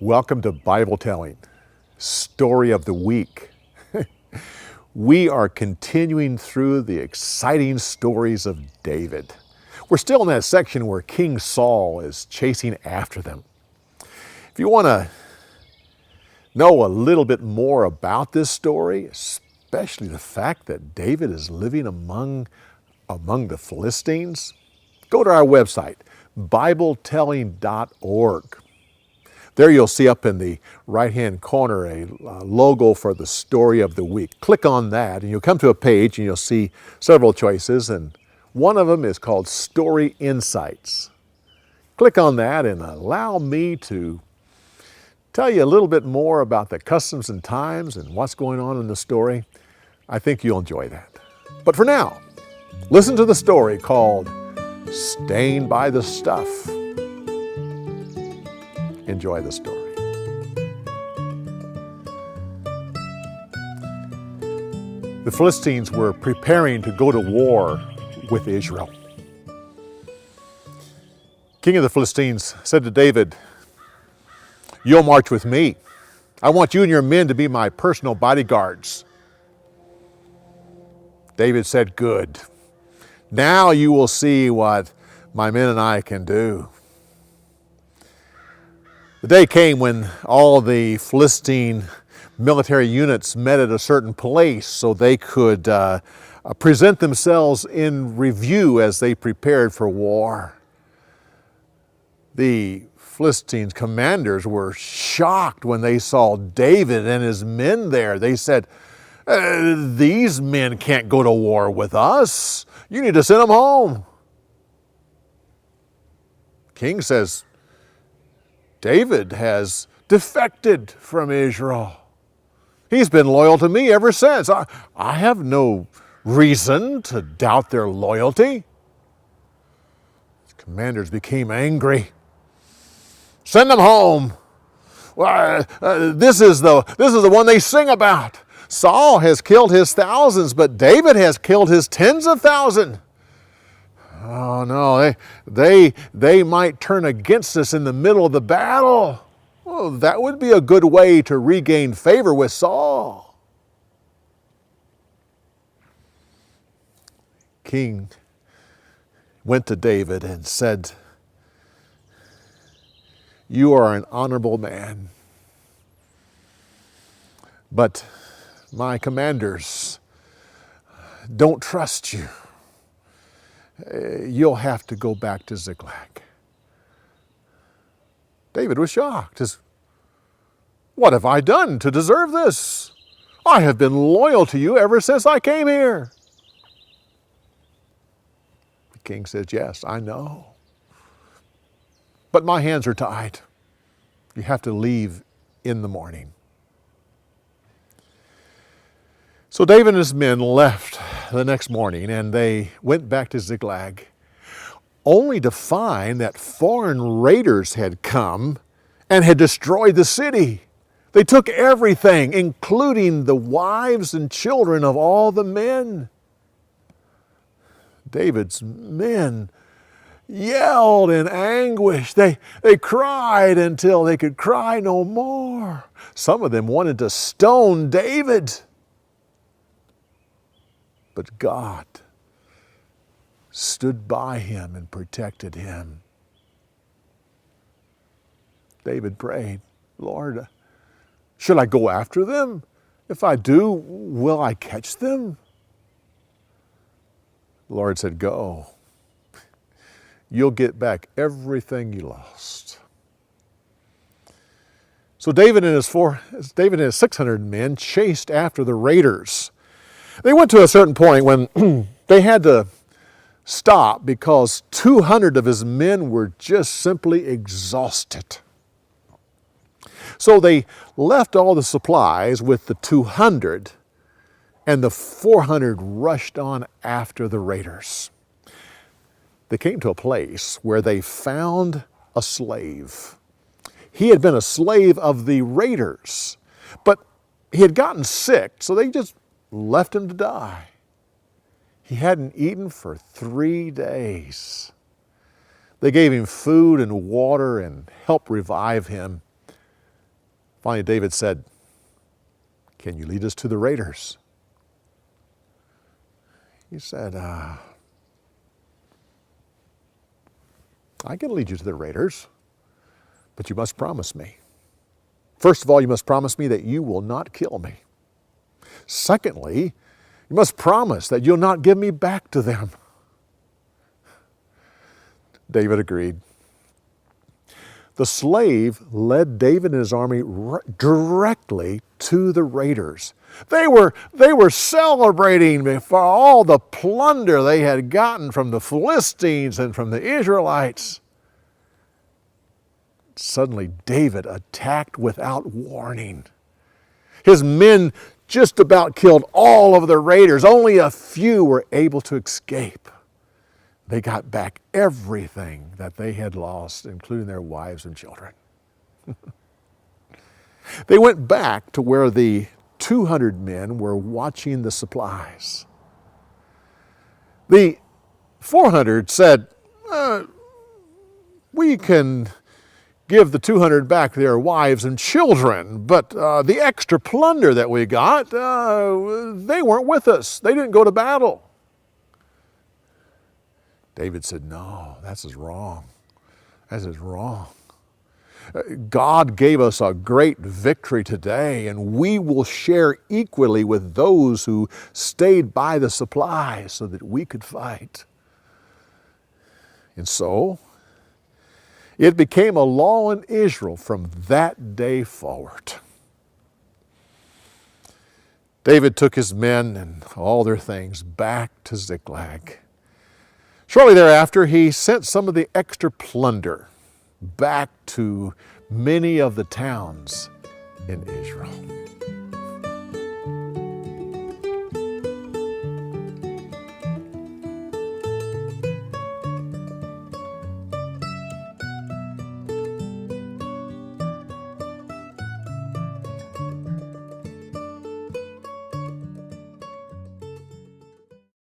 Welcome to Bible Telling, Story of the Week. We are continuing through the exciting stories of David. We're still in that section where King Saul is chasing after them. If you want to know a little bit more about this story, especially the fact that David is living among the Philistines, go to our website, BibleTelling.org. There you'll see up in the right-hand corner a logo for the story of the week. Click on that and you'll come to a page and you'll see several choices, and one of them is called Story Insights. Click on that and allow me to tell you a little bit more about the customs and times and what's going on in the story. I think you'll enjoy that. But for now, listen to the story called Stained by the Stuff. Enjoy the story. The Philistines were preparing to go to war with Israel. King of the Philistines said to David, "You'll march with me. I want you and your men to be my personal bodyguards." David said, "Good. Now you will see what my men and I can do." The day came when all the Philistine military units met at a certain place so they could present themselves in review as they prepared for war. The Philistines' commanders were shocked when they saw David and his men there. They said, "These men can't go to war with us. You need to send them home." King says, "David has defected from Israel. He's been loyal to me ever since. I have no reason to doubt their loyalty." The commanders became angry. "Send them home. This is the one they sing about. Saul has killed his thousands, but David has killed his tens of thousands. Oh no, they might turn against us in the middle of the battle. Well, that would be a good way to regain favor with Saul." King went to David and said, "You are an honorable man, but my commanders don't trust you. You'll have to go back to Ziklag." David was shocked. "What have I done to deserve this? I have been loyal to you ever since I came here." The king says, "Yes, I know. But my hands are tied. You have to leave in the morning." So David and his men left the next morning and they went back to Ziklag, only to find that foreign raiders had come and had destroyed the city. They took everything, including the wives and children of all the men. David's men yelled in anguish. They cried until they could cry no more. Some of them wanted to stone David. But God stood by him and protected him. David prayed, "Lord, should I go after them? If I do, will I catch them?" The Lord said, "Go. You'll get back everything you lost." So David and his 600 men chased after the raiders. They went to a certain point when they had to stop because 200 of his men were just simply exhausted. So they left all the supplies with the 200, and the 400 rushed on after the raiders. They came to a place where they found a slave. He had been a slave of the raiders, but he had gotten sick, so they just left him to die. He hadn't eaten for 3 days. They gave him food and water and helped revive him. Finally, David said, "Can you lead us to the raiders?" He said, "I can lead you to the raiders, but you must promise me. First of all, you must promise me that you will not kill me. Secondly, you must promise that you'll not give me back to them." David agreed. The slave led David and his army directly to the raiders. They were celebrating for all the plunder they had gotten from the Philistines and from the Israelites. Suddenly, David attacked without warning. His men just about killed all of the raiders. Only a few were able to escape. They got back everything that they had lost, including their wives and children. They went back to where the 200 men were watching the supplies. The 400 said, "We can give the 200 back their wives and children, but the extra plunder that we got, they weren't with us. They didn't go to battle." David said, "No, this is wrong. This is wrong. God gave us a great victory today, and we will share equally with those who stayed by the supplies so that we could fight." And so, it became a law in Israel from that day forward. David took his men and all their things back to Ziklag. Shortly thereafter, he sent some of the extra plunder back to many of the towns in Israel.